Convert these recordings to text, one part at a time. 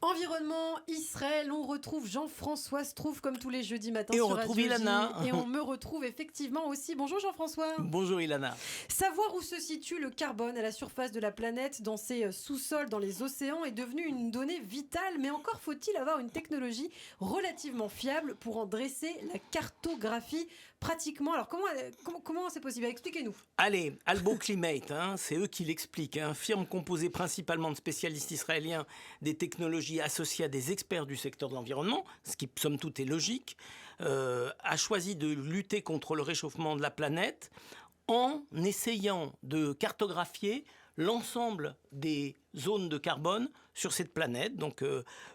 Environnement, Israël, on retrouve Jean-François Strouf comme tous les jeudis matins Et on sur retrouve Radio J. Ilana. Et on me retrouve effectivement aussi. Bonjour Jean-François. Bonjour Ilana. Savoir où se situe le carbone à la surface de la planète, dans ses sous-sols, dans les océans, est devenu une donnée vitale. Mais encore faut-il avoir une technologie relativement fiable pour en dresser la cartographie pratiquement. Alors comment c'est possible? Expliquez-nous. Allez, Albo Climate, c'est eux qui l'expliquent. Firme composée principalement de spécialistes israéliens des technologies associés à des experts du secteur de l'environnement, ce qui somme toute est logique, a choisi de lutter contre le réchauffement de la planète en essayant de cartographier l'ensemble des zones de carbone sur cette planète. Donc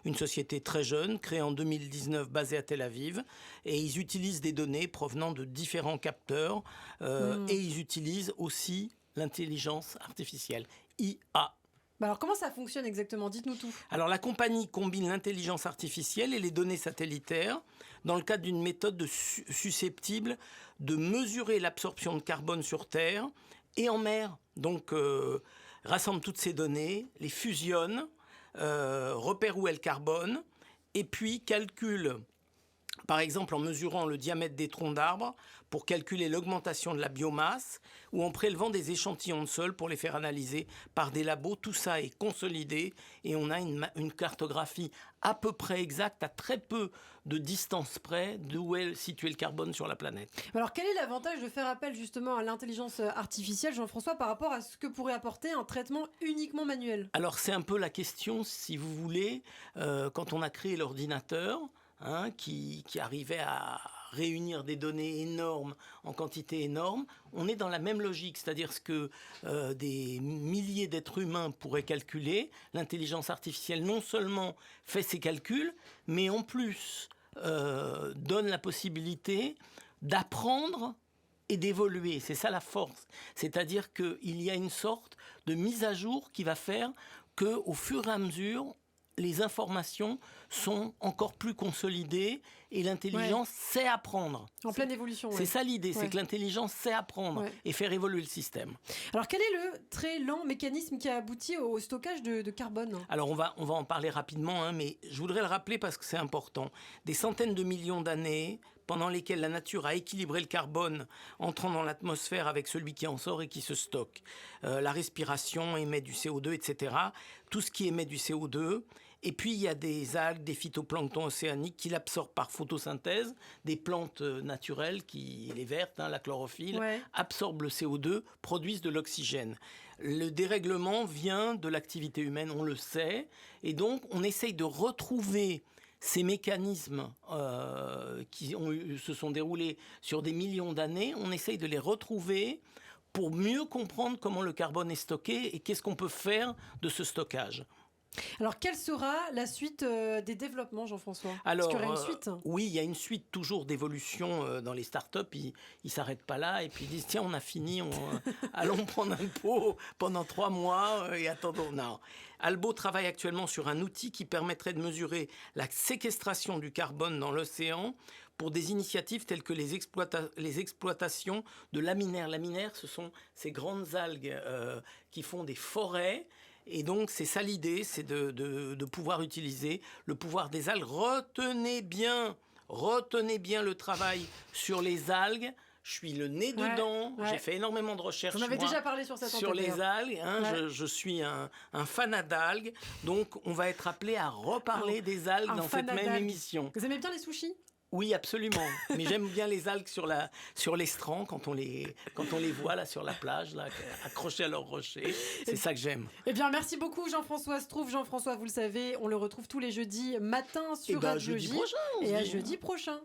une société très jeune, créée en 2019, basée à Tel Aviv. Et ils utilisent des données provenant de différents capteurs. Et ils utilisent aussi l'intelligence artificielle, IA. Alors comment ça fonctionne exactement? Dites-nous tout. Alors la compagnie combine l'intelligence artificielle et les données satellitaires dans le cadre d'une méthode susceptible de mesurer l'absorption de carbone sur Terre et en mer. Donc rassemble toutes ces données, les fusionne, repère où est le carbone et puis calcule, par exemple en mesurant le diamètre des troncs d'arbres pour calculer l'augmentation de la biomasse ou en prélevant des échantillons de sol pour les faire analyser par des labos. Tout ça est consolidé et on a une cartographie à peu près exacte, à très peu de distance près d'où est situé le carbone sur la planète. Alors quel est l'avantage de faire appel justement à l'intelligence artificielle, Jean-François, par rapport à ce que pourrait apporter un traitement uniquement manuel? Alors c'est un peu la question, si vous voulez, quand on a créé l'ordinateur, qui arrivait à réunir des données énormes en quantité énorme, on est dans la même logique, c'est-à-dire ce que des milliers d'êtres humains pourraient calculer. L'intelligence artificielle non seulement fait ses calculs, mais en plus donne la possibilité d'apprendre et d'évoluer. C'est ça la force. C'est-à-dire qu'il y a une sorte de mise à jour qui va faire qu'au fur et à mesure, les informations sont encore plus consolidées et l'intelligence sait apprendre. En pleine évolution. C'est ça l'idée, c'est que l'intelligence sait apprendre et faire évoluer le système. Alors quel est le très lent mécanisme qui a abouti au stockage de carbone? Alors on va en parler rapidement, mais je voudrais le rappeler parce que c'est important. Des centaines de millions d'années pendant lesquelles la nature a équilibré le carbone entrant dans l'atmosphère avec celui qui en sort et qui se stocke. La respiration émet du CO2, etc. Tout ce qui émet du CO2. Et puis il y a des algues, des phytoplanctons océaniques qui l'absorbent par photosynthèse. Des plantes naturelles, les vertes, la chlorophylle, absorbent le CO2, produisent de l'oxygène. Le dérèglement vient de l'activité humaine, on le sait. Et donc on essaye de retrouver ces mécanismes qui se sont déroulés sur des millions d'années, on essaye de les retrouver pour mieux comprendre comment le carbone est stocké et qu'est-ce qu'on peut faire de ce stockage. Alors, quelle sera la suite des développements, Jean-François? Est-ce qu'il y aura une suite? Oui, il y a une suite toujours d'évolution dans les startups. Ils ne s'arrêtent pas là et puis ils disent tiens, on a fini, allons prendre un pot pendant 3 mois et attendons. Non. Albo travaille actuellement sur un outil qui permettrait de mesurer la séquestration du carbone dans l'océan pour des initiatives telles que les exploitations de laminaires. Laminaires, ce sont ces grandes algues qui font des forêts. Et donc, c'est ça l'idée, c'est de pouvoir utiliser le pouvoir des algues. Retenez bien le travail sur les algues. Je suis le nez dedans, j'ai fait énormément de recherches. On avait déjà parlé sur cette antenne. Sur les algues, je suis un fanat d'algues. Donc, on va être appelé à reparler des algues dans cette même émission. Vous aimez bien les sushis? Oui, absolument. Mais j'aime bien les algues sur les strands, quand on les voit là sur la plage, là, accrochées à leurs rochers. C'est ça que j'aime. Eh bien, merci beaucoup Jean-François Strouf. Jean-François, vous le savez, on le retrouve tous les jeudis matin sur Radio J. Jeudi prochain. Et à jeudi prochain.